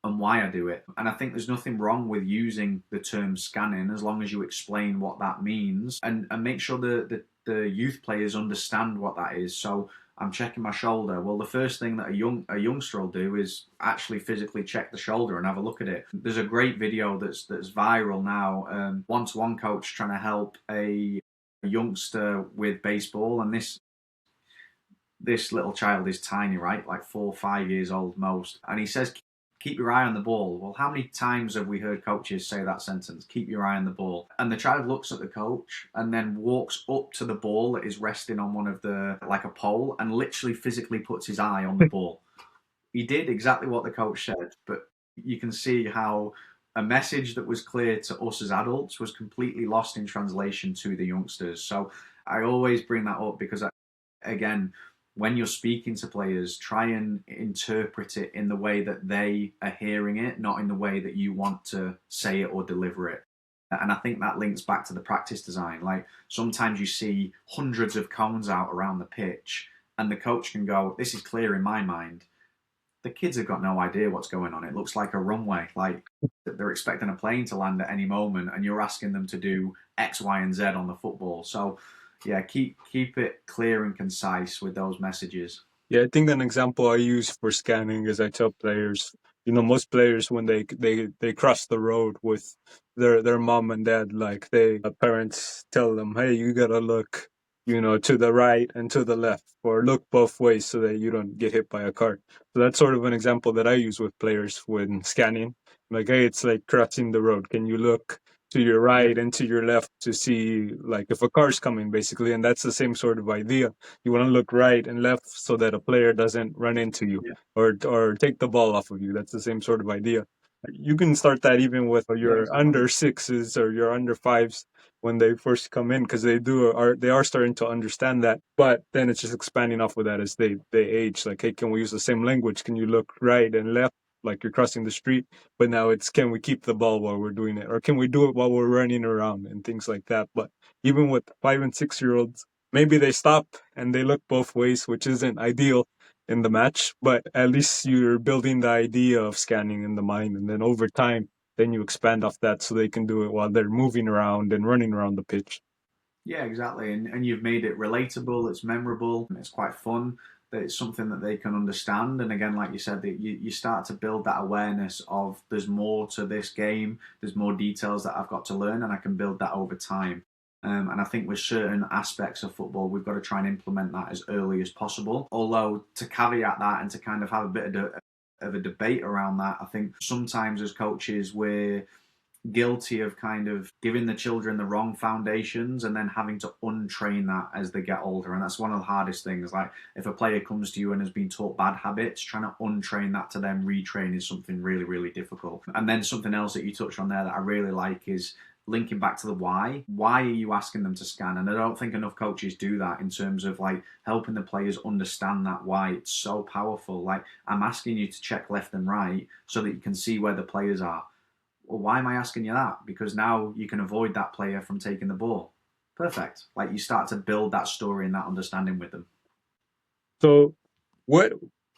and why I do it. And I think there's nothing wrong with using the term scanning, as long as you explain what that means, and make sure the youth players understand what that is. So I'm checking my shoulder. Well, the first thing that a youngster will do is actually physically check the shoulder and have a look at it. There's a great video that's viral now. One-to-one coach trying to help a youngster with baseball, and this little child is tiny, right? Like 4 or 5 years old most. And he says, keep your eye on the ball. Well, how many times have we heard coaches say that sentence? Keep your eye on the ball. And the child looks at the coach and then walks up to the ball that is resting on one of the, like a pole, and literally physically puts his eye on the ball. He did exactly what the coach said, but you can see how a message that was clear to us as adults was completely lost in translation to the youngsters. So I always bring that up because, again, when you're speaking to players, try and interpret it in the way that they are hearing it, not in the way that you want to say it or deliver it. And I think that links back to the practice design. Like sometimes you see hundreds of cones out around the pitch, and the coach can go, "This is clear in my mind." The kids have got no idea what's going on. It looks like a runway. Like they're expecting a plane to land at any moment, and you're asking them to do X, Y, and Z on the football. So, yeah, keep it clear and concise with those messages. Yeah, I think an example I use for scanning is I tell players, most players when they cross the road with their mom and dad, like parents tell them, hey, you gotta look, to the right and to the left, or look both ways so that you don't get hit by a car. So that's sort of an example that I use with players when scanning. Like, hey, it's like crossing the road. Can you look to your Yeah, right and to your left to see like if a car's coming, basically? And that's the same sort of idea. You want to look right and left so that a player doesn't run into you yeah, or take the ball off of you. That's the same sort of idea. You can start that even with yeah, your exactly. under sixes or your under fives when they first come in, because they are starting to understand that. But then it's just expanding off of that as they age. Like, hey, can we use the same language? Can you look right and left like you're crossing the street? But now it's, can we keep the ball while we're doing it, or can we do it while we're running around and things like that. But even with 5 and 6 year olds, maybe they stop and they look both ways, which isn't ideal in the match, but at least you're building the idea of scanning in the mind. And then over time, then you expand off that so they can do it while they're moving around and running around the pitch. Yeah, exactly. And you've made it relatable, it's memorable, and it's quite fun. That it's something that they can understand. And again, like you said, that you start to build that awareness of there's more to this game, there's more details that I've got to learn, and I can build that over time. And I think with certain aspects of football, we've got to try and implement that as early as possible. Although, to caveat that and to kind of have a bit of a debate around that, I think sometimes as coaches, we're guilty of kind of giving the children the wrong foundations and then having to untrain that as they get older. And that's one of the hardest things. Like if a player comes to you and has been taught bad habits, trying to untrain that to then retrain is something really, really difficult. And then something else that you touched on there that I really like is linking back to the why. Why are you asking them to scan? And I don't think enough coaches do that in terms of like helping the players understand that why. It's so powerful. Like, I'm asking you to check left and right so that you can see where the players are. Well, why am I asking you that? Because now you can avoid that player from taking the ball. Perfect. Like, you start to build that story and that understanding with them. So what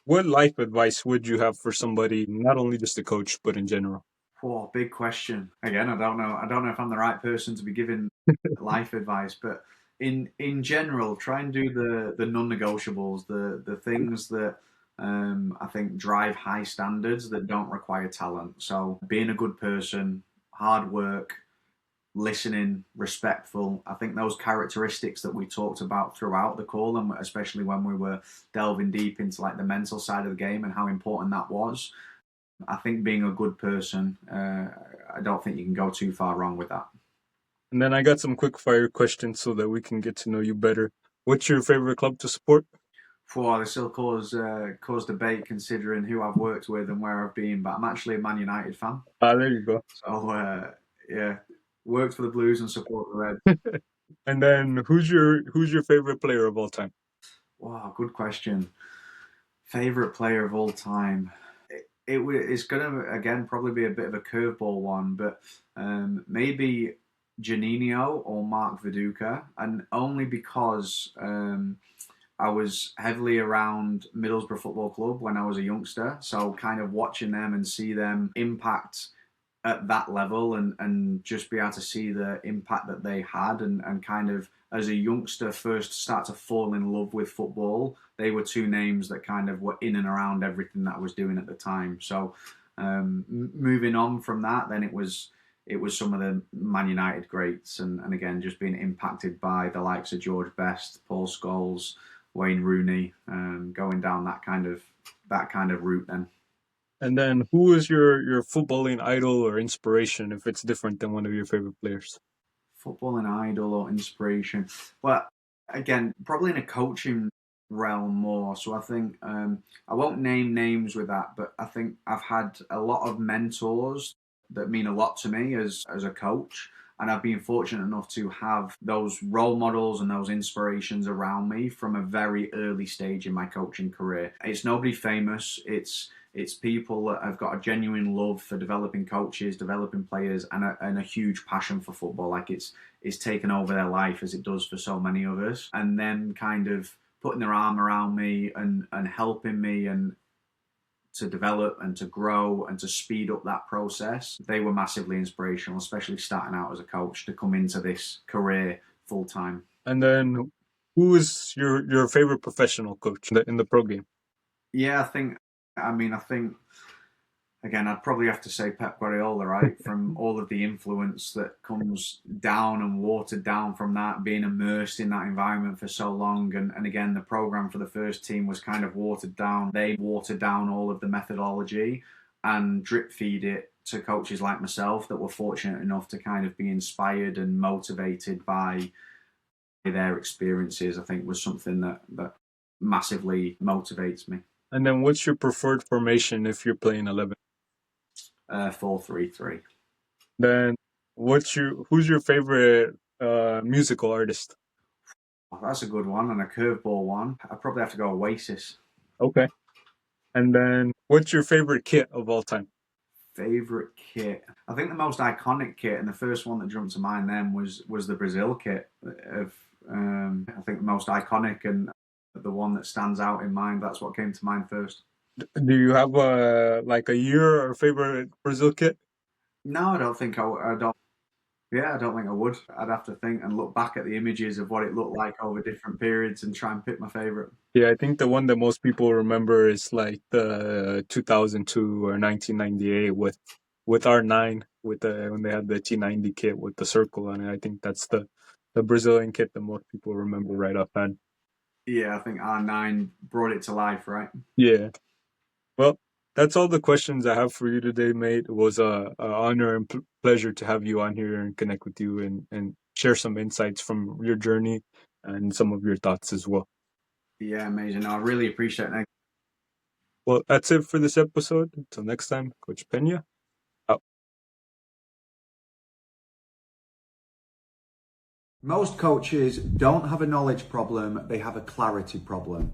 what life advice would you have for somebody, not only just a coach, but in general? Oh, big question. Again, I don't know. I don't know if I'm the right person to be giving life advice, but in general, try and do the non-negotiables, the things that I think drive high standards that don't require talent. So being a good person, hard work, listening, respectful. I think those characteristics that we talked about throughout the call, and especially when we were delving deep into like the mental side of the game and how important that was. I think being a good person, I don't think you can go too far wrong with that. And then I got some quick fire questions so that we can get to know you better. What's your favorite club to support? For this still cause debate considering who I've worked with and where I've been, but I'm actually a Man United fan. Ah, there you go. So yeah, worked for the Blues and support the Reds. And then who's your favorite player of all time? Wow, good question. Favorite player of all time. It's gonna again probably be a bit of a curveball one, but maybe Janino or Mark Viduka, and only because I was heavily around Middlesbrough Football Club when I was a youngster, so kind of watching them and see them impact at that level and just be able to see the impact that they had and kind of as a youngster first start to fall in love with football. They were two names that kind of were in and around everything that I was doing at the time. So moving on from that, then it was some of the Man United greats and again just being impacted by the likes of George Best, Paul Scholes, Wayne Rooney, going down that kind of route then. And then who is your footballing idol or inspiration if it's different than one of your favorite players? Footballing idol or inspiration? Well, again, probably in a coaching realm more. So I think I won't name names with that, but I think I've had a lot of mentors that mean a lot to me as a coach. And I've been fortunate enough to have those role models and those inspirations around me from a very early stage in my coaching career. It's nobody famous. It's people that have got a genuine love for developing coaches, developing players, and a huge passion for football. Like it's taken over their life as it does for so many of us. And them kind of putting their arm around me and helping me and to develop and to grow and to speed up that process, they were massively inspirational, especially starting out as a coach to come into this career full time. And then who is your favorite professional coach in the pro game? Yeah, I think again, I'd probably have to say Pep Guardiola, right? From all of the influence that comes down and watered down from that, being immersed in that environment for so long. And again, the program for the first team was kind of watered down. They watered down all of the methodology and drip feed it to coaches like myself that were fortunate enough to kind of be inspired and motivated by their experiences. I think was something that massively motivates me. And then what's your preferred formation if you're playing 11? 4-3-3. Then who's your favorite musical artist? Oh, that's a good one and a curveball one. I'd probably have to go Oasis. Okay. And then what's your favorite kit of all time? Favorite kit. I think the most iconic kit and the first one that jumped to mind then was the Brazil kit of I think the most iconic and the one that stands out in mind. That's what came to mind first. Do you have a year or favorite Brazil kit? No, I don't think I don't. Yeah, I don't think I would. I'd have to think and look back at the images of what it looked like over different periods and try and pick my favorite. Yeah, I think the one that most people remember is like the 2002 or 1998 with R9 with when they had the T90 kit with the circle on it. I think that's the Brazilian kit that most people remember right offhand. Yeah, I think R9 brought it to life, right? Yeah. Well, that's all the questions I have for you today, mate. It was a honor and pleasure to have you on here and connect with you and share some insights from your journey and some of your thoughts as well. Yeah, amazing. I really appreciate it. Well, that's it for this episode. Until next time, Coach Pena. Most coaches don't have a knowledge problem, they have a clarity problem.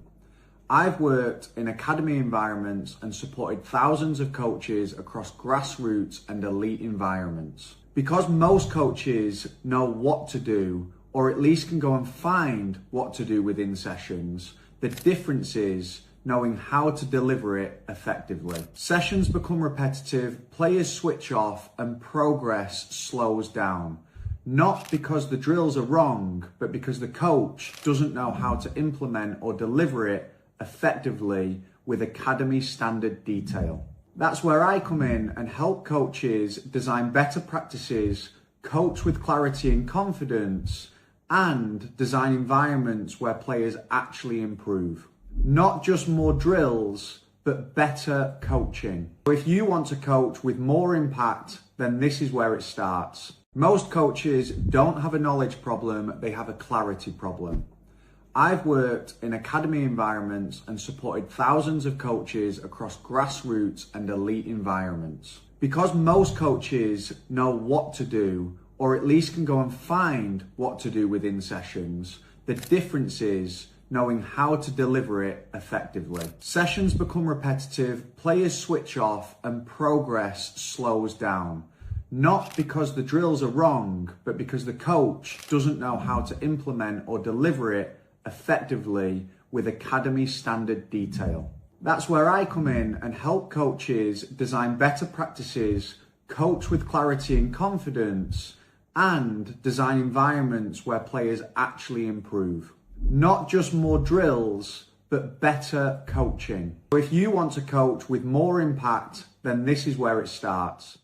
I've worked in academy environments and supported thousands of coaches across grassroots and elite environments. Because most coaches know what to do, or at least can go and find what to do within sessions, the difference is knowing how to deliver it effectively. Sessions become repetitive, players switch off, and progress slows down. Not because the drills are wrong, but because the coach doesn't know how to implement or deliver it effectively with academy standard detail. That's where I come in and help coaches design better practices, coach with clarity and confidence, and design environments where players actually improve. Not just more drills, but better coaching. If you want to coach with more impact, then this is where it starts. Most coaches don't have a knowledge problem, they have a clarity problem. I've worked in academy environments and supported thousands of coaches across grassroots and elite environments. Because most coaches know what to do, or at least can go and find what to do within sessions, the difference is knowing how to deliver it effectively. Sessions become repetitive, players switch off, and progress slows down. Not because the drills are wrong, but because the coach doesn't know how to implement or deliver it effectively with academy standard detail. That's where I come in and help coaches design better practices, coach with clarity and confidence, and design environments where players actually improve. Not just more drills, but better coaching. If you want to coach with more impact, then this is where it starts.